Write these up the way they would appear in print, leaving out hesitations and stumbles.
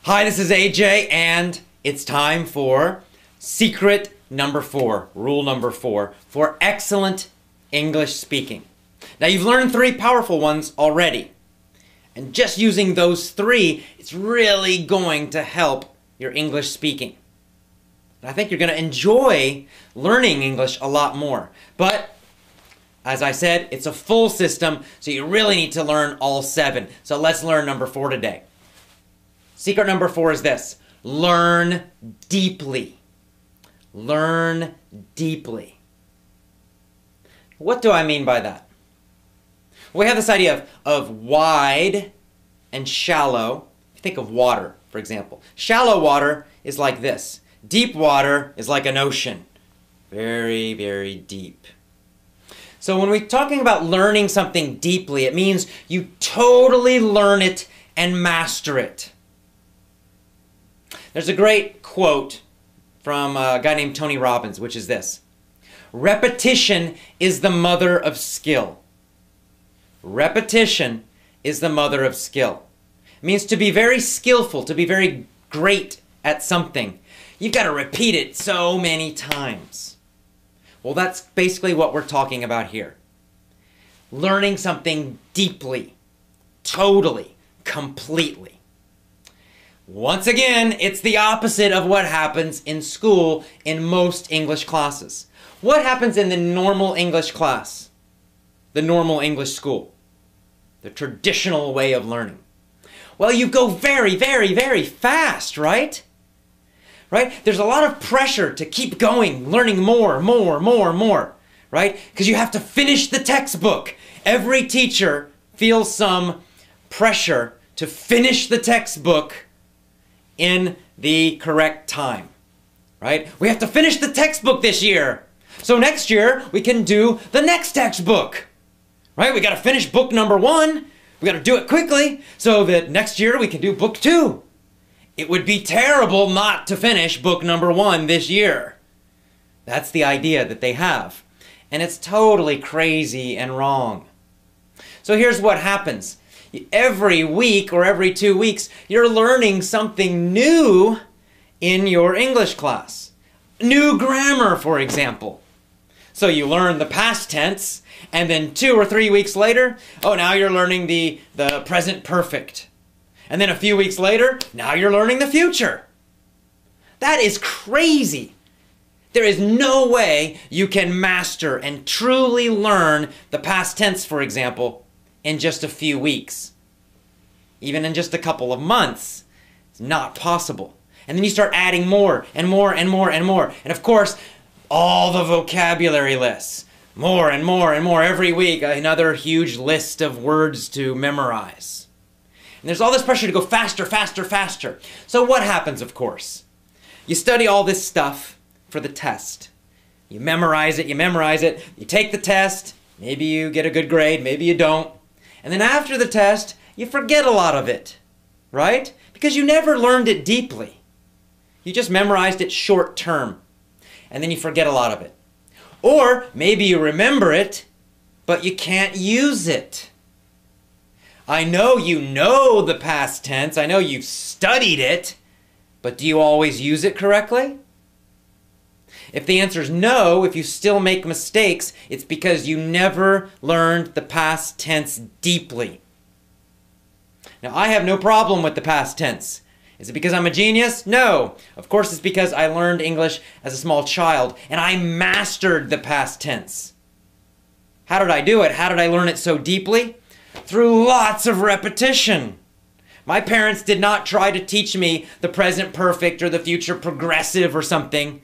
Hi, this is AJ, and it's time for secret number 4, rule number 4, for excellent English speaking. Now, you've learned 3 powerful ones already, and just using those 3, it's really going to help your English speaking. And I think you're going to enjoy learning English a lot more. But, as I said, it's a full system, so you really need to learn all 7. So let's learn number 4 today. Secret number 4 is this: learn deeply. Learn deeply. What do I mean by that? We have this idea of wide and shallow. Think of water, for example. Shallow water is like this. Deep water is like an ocean. Very, very deep. So when we're talking about learning something deeply, it means you totally learn it and master it. There's a great quote from a guy named Tony Robbins, which is this: repetition is the mother of skill. Repetition is the mother of skill. It means to be very skillful, to be very great at something, you've got to repeat it so many times. Well, that's basically what we're talking about here. Learning something deeply, totally, completely. Once again, it's the opposite of what happens in school in most English classes. What happens in the normal English class? The normal English school? The traditional way of learning? Well, you go very, very, very fast, right? Right? There's a lot of pressure to keep going, learning more, right? Because you have to finish the textbook. Every teacher feels some pressure to finish the textbook in the correct time, right? We have to finish the textbook this year, so next year we can do the next textbook, right? We got to finish book number 1. We got to do it quickly so that next year we can do book 2. It would be terrible not to finish book number 1 this year. That's the idea that they have, and it's totally crazy and wrong. So here's what happens. Every week or every 2 weeks, you're learning something new in your English class. New grammar, for example. So you learn the past tense, and then 2 or 3 weeks later, oh, now you're learning the present perfect. And then a few weeks later, now you're learning the future. That is crazy. There is no way you can master and truly learn the past tense, for example, in just a few weeks. Even in just a couple of months. It's not possible. And then you start adding more and more and more and more. And of course, all the vocabulary lists. More and more and more every week. Another huge list of words to memorize. And there's all this pressure to go faster, faster, faster. So what happens, of course? You study all this stuff for the test. You memorize it, you take the test, maybe you get a good grade, maybe you don't. And then after the test, you forget a lot of it, right? Because you never learned it deeply. You just memorized it short term, and then you forget a lot of it. Or maybe you remember it, but you can't use it. I know you know the past tense, I know you've studied it, but do you always use it correctly? If the answer is no, if you still make mistakes, it's because you never learned the past tense deeply. Now, I have no problem with the past tense. Is it because I'm a genius? No. Of course it's because I learned English as a small child, and I mastered the past tense. How did I do it? How did I learn it so deeply? Through lots of repetition. My parents did not try to teach me the present perfect or the future progressive or something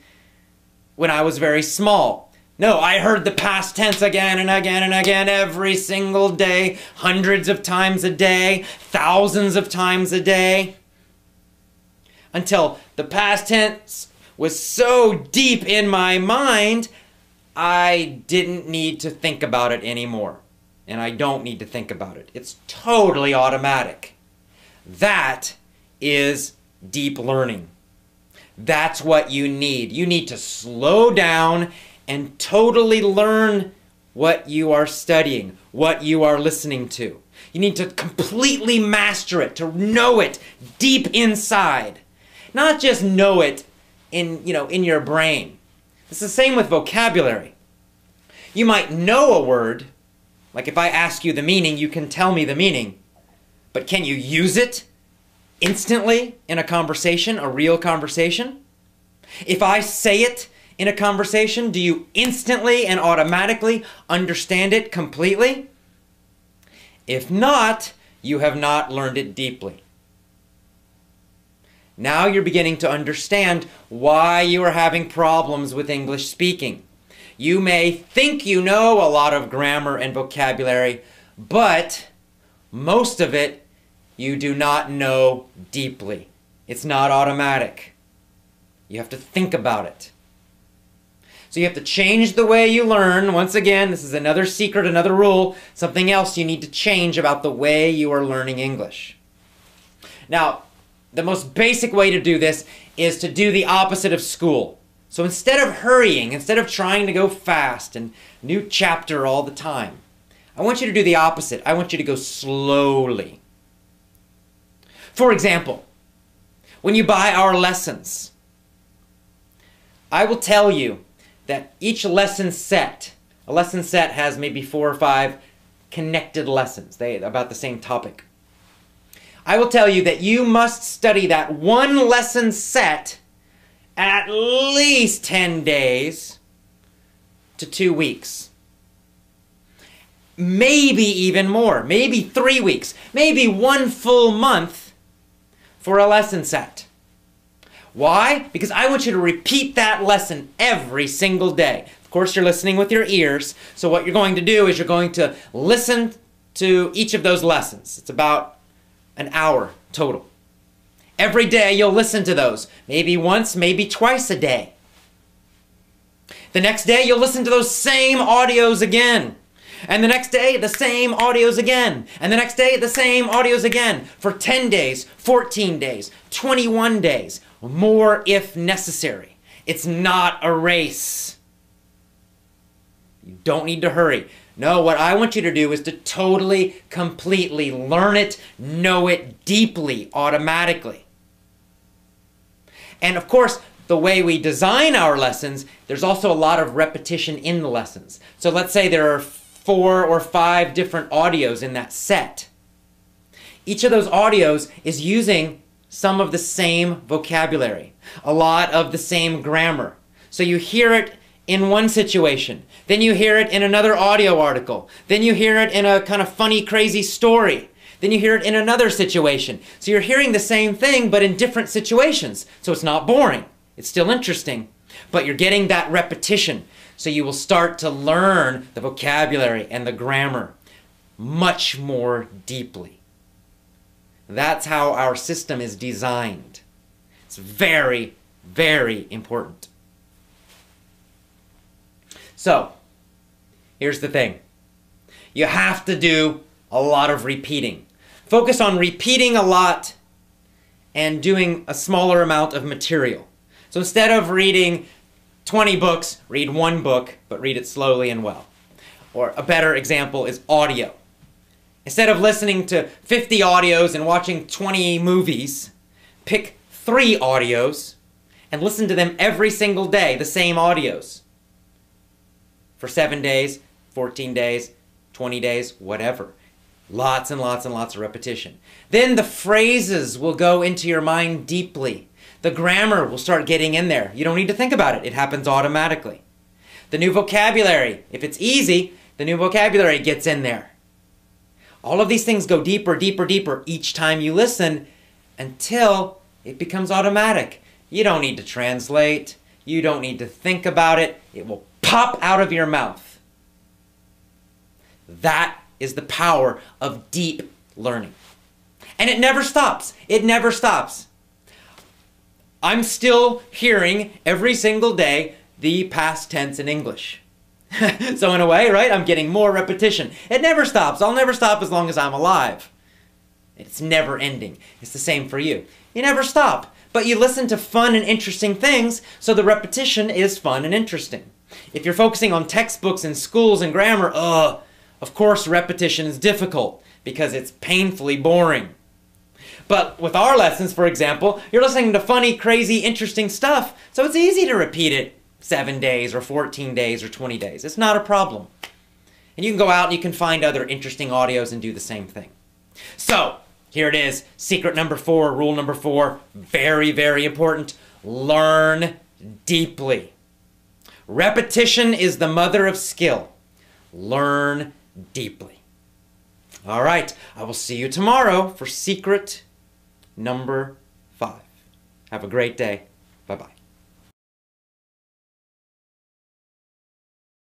when I was very small. No, I heard the past tense again and again and again every single day, hundreds of times a day, thousands of times a day, until the past tense was so deep in my mind, I didn't need to think about it anymore. And I don't need to think about it. It's totally automatic. That is deep learning. That's what you need. You need to slow down and totally learn what you are studying, what you are listening to. You need to completely master it, to know it deep inside. Not just know it in your brain. It's the same with vocabulary. You might know a word, like if I ask you the meaning, you can tell me the meaning. But can you use it instantly in a conversation, a real conversation? If I say it in a conversation, do you instantly and automatically understand it completely? If not, you have not learned it deeply. Now you're beginning to understand why you are having problems with English speaking. You may think you know a lot of grammar and vocabulary, but most of it you do not know deeply. It's not automatic. You have to think about it. So you have to change the way you learn. Once again, this is another secret, another rule, something else you need to change about the way you are learning English. Now, the most basic way to do this is to do the opposite of school. So instead of hurrying, instead of trying to go fast and new chapter all the time, I want you to do the opposite. I want you to go slowly. For example, when you buy our lessons, I will tell you that each lesson set, a lesson set has maybe 4 or 5 connected lessons about the same topic. I will tell you that you must study that one lesson set at least 10 days to 2 weeks. Maybe even more, maybe 3 weeks, maybe 1 full month for a lesson set. Why? Because I want you to repeat that lesson every single day. Of course, you're listening with your ears, so what you're going to do is you're going to listen to each of those lessons. It's about an hour total. Every day you'll listen to those, maybe once, maybe twice a day. The next day you'll listen to those same audios again. And the next day, the same audios again. And the next day, the same audios again. For 10 days, 14 days, 21 days. More if necessary. It's not a race. You don't need to hurry. No, what I want you to do is to totally, completely learn it, know it deeply, automatically. And of course, the way we design our lessons, there's also a lot of repetition in the lessons. So let's say there are 4 or 5 different audios in that set. Each of those audios is using some of the same vocabulary, a lot of the same grammar. So you hear it in one situation, then you hear it in another audio article, then you hear it in a kind of funny, crazy story, then you hear it in another situation. So you're hearing the same thing, but in different situations. So it's not boring. It's still interesting, but you're getting that repetition. So you will start to learn the vocabulary and the grammar much more deeply. That's how our system is designed. It's very, very important. So, here's the thing. You have to do a lot of repeating. Focus on repeating a lot and doing a smaller amount of material. So instead of reading 20 books, read 1 book, but read it slowly and well. Or a better example is audio. Instead of listening to 50 audios and watching 20 movies, pick 3 audios and listen to them every single day, the same audios. For 7 days, 14 days, 20 days, whatever. Lots and lots and lots of repetition. Then the phrases will go into your mind deeply. The grammar will start getting in there. You don't need to think about it. It happens automatically. The new vocabulary, if it's easy, the new vocabulary gets in there. All of these things go deeper, deeper, deeper each time you listen until it becomes automatic. You don't need to translate. You don't need to think about it. It will pop out of your mouth. That is the power of deep learning. And it never stops. It never stops. I'm still hearing every single day the past tense in English. So in a way, right, I'm getting more repetition. It never stops. I'll never stop as long as I'm alive. It's never ending. It's the same for you. You never stop. But you listen to fun and interesting things, so the repetition is fun and interesting. If you're focusing on textbooks and schools and grammar, Of course, repetition is difficult because it's painfully boring. But with our lessons, for example, you're listening to funny, crazy, interesting stuff, so it's easy to repeat it 7 days or 14 days or 20 days. It's not a problem. And you can go out and you can find other interesting audios and do the same thing. So, here it is. Secret number 4, rule number 4. Very, very important. Learn deeply. Repetition is the mother of skill. Learn deeply. All right, I will see you tomorrow for secret number 5. Have a great day. Bye-bye.